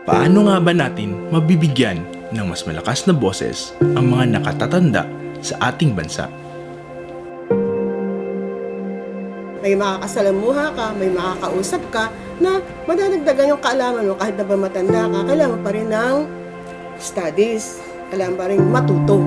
Paano nga ba natin mabibigyan ng mas malakas na boses ang mga nakatatanda sa ating bansa? May makakasalamuha ka, may makakausap ka na madadagdagan yung kaalaman mo kahit na ba matanda ka, kailangan pa rin ng studies, kailangan pa rin matuto.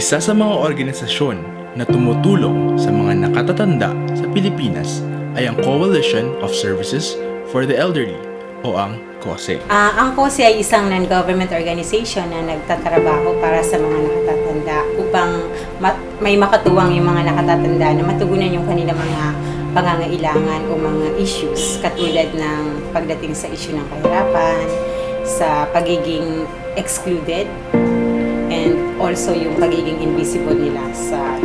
Isa sa mga organisasyon na tumutulong sa mga nakatatanda sa Pilipinas ay ang Coalition of Services for the Elderly o ang COSE. Ang COSE ay isang non-government organization na nagtatrabaho para sa mga nakatatanda upang may makatuwang yung mga nakatatanda na matugunan yung kanilang mga pangangailangan o mga issues katulad ng pagdating sa issue ng kahirapan, sa pagiging excluded, and also yung pagiging invisible nila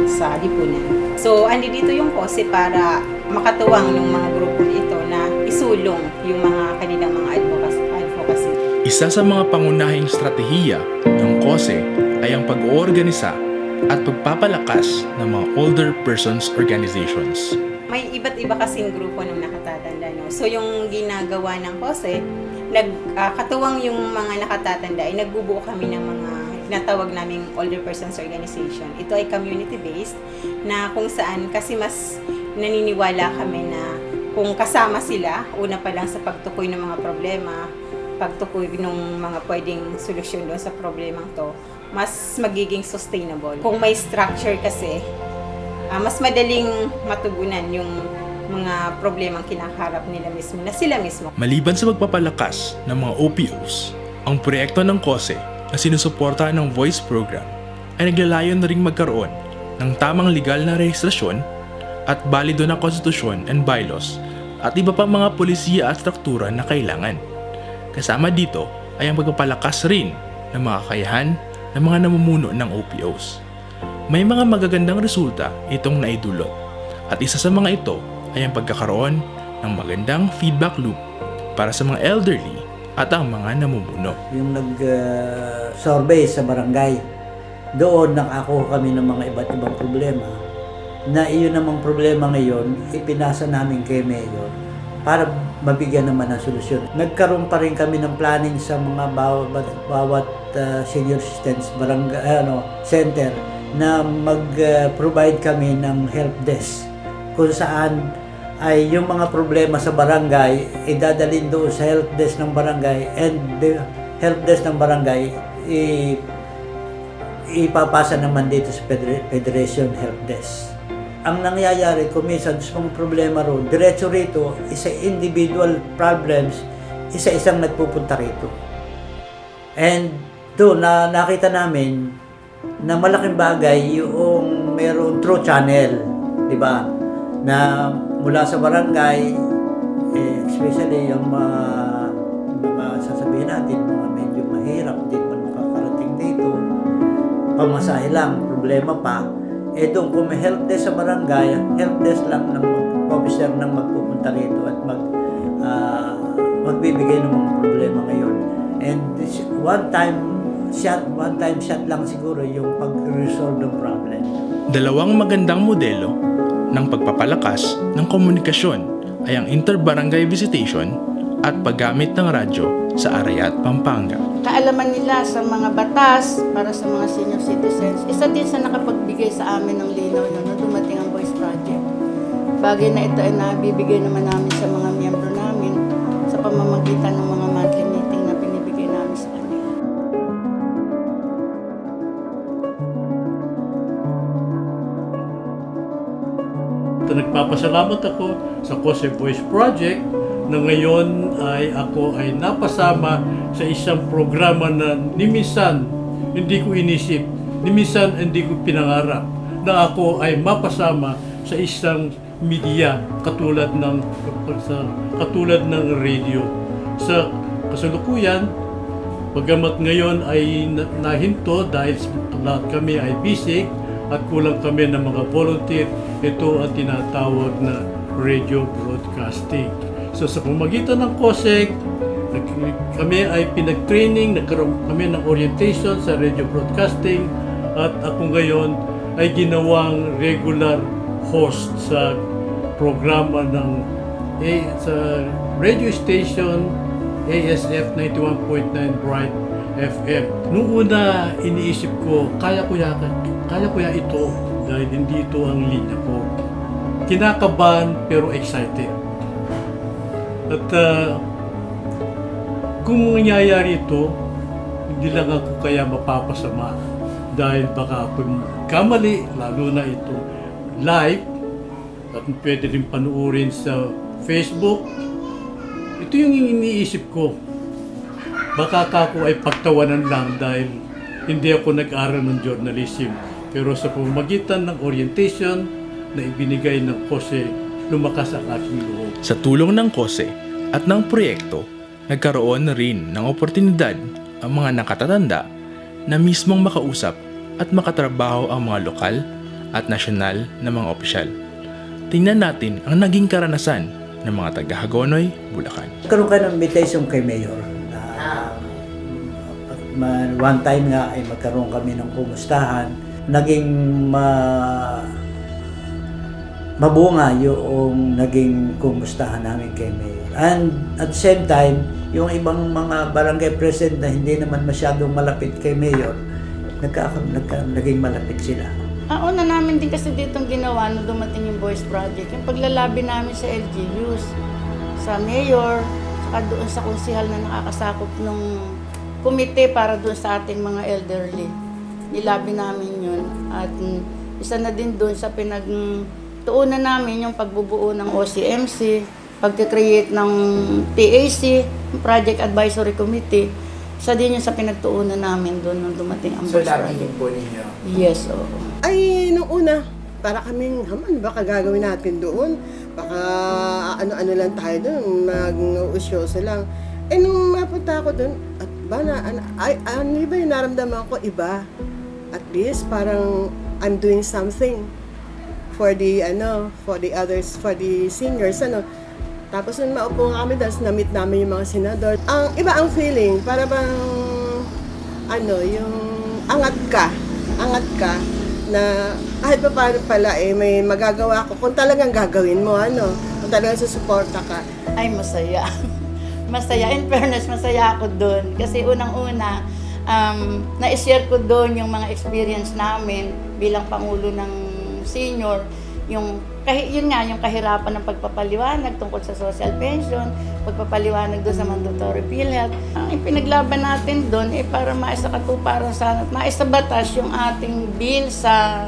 sa lipunan. So, andi dito yung COSE para makatuwang ng mga grupo ito na isulong yung mga kanilang mga advocacy. Isa sa mga pangunahing stratehiya ng COSE ay ang pag-oorganisa at pagpapalakas ng mga older persons organizations. May iba't iba kasing grupo ng nakatatanda, no? So, yung ginagawa ng COSE, katuwang yung mga nakatatanda ay nagbubuo kami ng mga natawag naming Older Persons Organization. Ito ay community-based na kung saan kasi mas naniniwala kami na kung kasama sila, una pa lang sa pagtukoy ng mga problema, pagtukoy ng mga pwedeng solusyon doon sa problemang to, mas magiging sustainable. Kung may structure kasi, mas madaling matugunan yung mga problemang kinakaharap nila mismo, na sila mismo. Maliban sa pagpapalakas ng mga OPOs, ang proyekto ng COSE na sinusuporta ng Voice Program ay naglalayon na ring magkaroon ng tamang legal na rehistrasyon at balido na konstitusyon and bylaws at iba pang mga polisiya at struktura na kailangan. Kasama dito ay ang pagpapalakas rin ng mga kakayahan ng mga namumuno ng OPOs. May mga magagandang resulta itong naidulot at isa sa mga ito ay ang pagkakaroon ng magandang feedback loop para sa mga elderly at ang mga namumuno. Yung nag-survey sa barangay, doon nakakuha kami ng mga iba't ibang problema na iyon namang problema ngayon, ipinasa namin kay Mayor para mabigyan naman ng solusyon. Nagkaroon pa rin kami ng planning sa mga bawat senior assistance barangay, center na mag-provide kami ng help desk kung saan ay yung mga problema sa barangay idadalhin doon sa help desk ng barangay, and the help desk ng barangay ipapasa naman dito sa Federation Help Desk. Ang nangyayari kung minsan sa mga problema roon, diretso rito, isa individual problems, isa-isang nagpupunta rito. And doon nakita namin na malaking bagay yung mayroong true channel, di ba? Na mula sa barangay, especially yung mga sasabihin natin, mga medyo mahirap, hindi man makakarating dito, pamasahe lang, problema pa, doon kung may help desk sa barangay, help desk lang ng officer nang magpupunta rito at magbibigay ng mga problema ngayon. And this one time shot lang siguro yung pag-resolve ng problem. Dalawang magandang modelo ng pagpapalakas ng komunikasyon ay ang interbarangay visitation at paggamit ng radyo sa Arayat, Pampanga. Kaalaman nila sa mga batas para sa mga senior citizens, isa din sa nakapagbigay sa amin ng linaw na dumating ang Voice Project. Bagay na ito ay nabibigay naman namin sa mga miyembro namin sa pamamagitan ng mga monthly meeting na binibigay namin sa kanila. Nagpapasalamat ako sa COSE Voice Project na ngayon ay ako ay napasama sa isang programa na niminsan hindi ko inisip, niminsan hindi ko pinangarap na ako ay mapasama sa isang media katulad ng radio. Sa kasalukuyan, bagamat ngayon ay nahinto dahil lahat kami ay busy at kulang kami ng mga volunteer, ito ang tinatawag na radio broadcasting. So sa pamagitan ng COSEC, Kami ay pinag-training, nagkaroon kami ng orientation sa radio broadcasting at ako ngayon ay ginawang regular host sa programa ng sa radio station ASF 91.9 Bright FM. Noong una iniisip ko, kaya ko ya ito dahil hindi ito ang linya ko. Kinakabahan pero excited. At kung mangyayari ito, hindi lang ako kaya mapapasama dahil baka ako kamali, lalo na ito live at pwede rin panuorin sa Facebook. Ito yung iniisip ko. Baka ako ay pagtawanan lang dahil hindi ako nag-aral ng journalism. Pero sa pamamagitan ng orientation na ibinigay ng KOSE, lumakas ang aking loob. Sa tulong ng KOSE at ng proyekto, nagkaroon na rin ng oportunidad ang mga nakatatanda na mismong makausap at makatrabaho ang mga lokal at nasyonal na mga opisyal. Tingnan natin ang naging karanasan ng mga taga-Hagonoy, Bulacan. Nagkaroon ka ng invitation kay Mayor na one time nga ay magkaroon kami ng kumustahan. Naging mabunga yung naging kumustahan namin kay Mayor. And at the same time, yung ibang mga barangay president na hindi naman masyadong malapit kay Mayor, naging malapit sila. Ang una namin din kasi ditong ginawa nung dumating yung Voice Project, yung paglalabi namin sa LGUs, sa mayor, saka doon sa konsihal na nakakasakop ng komite para doon sa ating mga elderly. Nilabi namin yun. At isa na din doon sa pinagtuunan namin yung pagbubuo ng OCMC, pagkakreate ng TAC, Project Advisory Committee. Isa din yung sa pinagtuunan namin doon nung dumating ang Voice Project. po ninyo? Yes, oo. Ay, nung una, para kaming, baka gagawin natin doon. Baka ano-ano lang tayo doon, mag-usyoso lang. Eh, nung mapunta ako doon, at ba na, ano ba yung naramdaman ko? Iba. At least, parang I'm doing something for the others, for the seniors, Tapos nung maupo nga kami, tapos na-meet namin yung mga senador. Ang iba ang feeling, para bang, yung angat ka na kahit pa paano pala may magagawa ko kung talagang gagawin mo, kung talagang susuporta ka. Ay, masaya. Masaya. In fairness, masaya ako doon. Kasi unang-una, na-share ko doon yung mga experience namin bilang Pangulo ng Senior. Yun nga, yung kahirapan ng pagpapaliwanag tungkol sa social pension, pagpapaliwanag doon sa mandatory PhilHealth. Ang ipinaglaban natin doon para maisakatuparan sana at maisabatas yung ating bill sa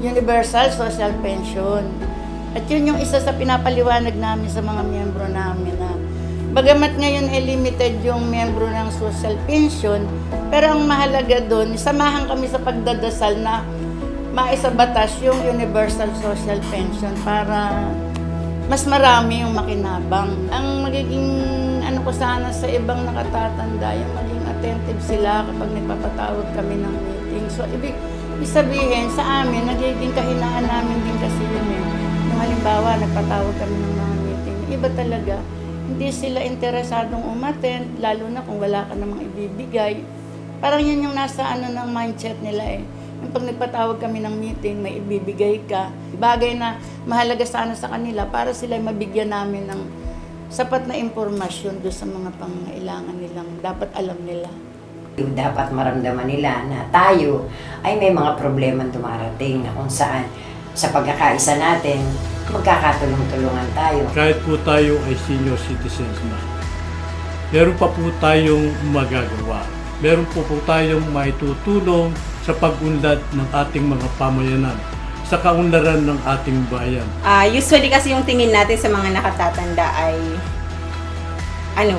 Universal Social Pension. At yun yung isa sa pinapaliwanag namin sa mga miyembro namin na bagamat ngayon ay limited yung miyembro ng social pension, pero ang mahalaga doon, samahan kami sa pagdadasal na maisabatas yung Universal Social Pension para mas marami yung makinabang. Ang magiging ko sana sa ibang nakatatanda, yung maging attentive sila kapag nagpapatawag kami ng meeting. So, ibig sabihin sa amin, nagiging kahinaan namin din kasi yun eh. Yung halimbawa, nagpatawag kami ng mga meeting. Iba talaga, hindi sila interesadong umattend, lalo na kung wala ka namang ibibigay. Parang yun yung nasa ng mindset nila eh. Yung pag nagpatawag kami ng meeting, may ibibigay ka. Bagay na mahalaga sana sa kanila para sila mabigyan namin ng sapat na impormasyon doon sa mga pangailangan nilang dapat alam nila. Dapat maramdaman nila na tayo ay may mga problemang dumarating na kung saan sa pagkakaisa natin, magkakatulong-tulungan tayo. Kahit po tayo ay senior citizens na, meron pa po tayong magagawa. Meron po tayong maitutulong sa pag-unlad ng ating mga pamayanan, sa kaunlaran ng ating bayan. Usually kasi yung tingin natin sa mga nakatatanda ay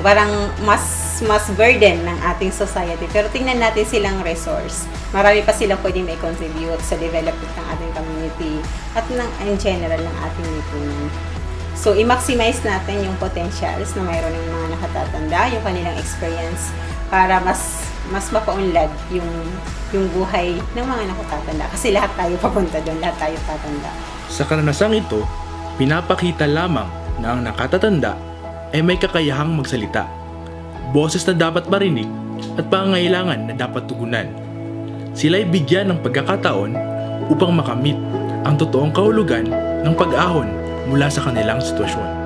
parang mas burden ng ating society. Pero tingnan natin silang resource. Marami pa silang pwedeng may contribute sa development ng ating community at in general ng ating lipunan. So, i-maximize natin yung potentials na mayroon ng mga nakatatanda, yung kanilang experience para mas mapaunlad yung buhay ng mga nakatatanda. Kasi lahat tayo papunta doon, lahat tayo tatanda. Sa karanasang ito, pinapakita lamang na ang nakatatanda ay may kakayahang magsalita, boses na dapat marinig at pangangailangan na dapat tugunan. Sila ay bigyan ng pagkakataon upang makamit ang totoong kahulugan ng pag-ahon mula sa kanilang sitwasyon.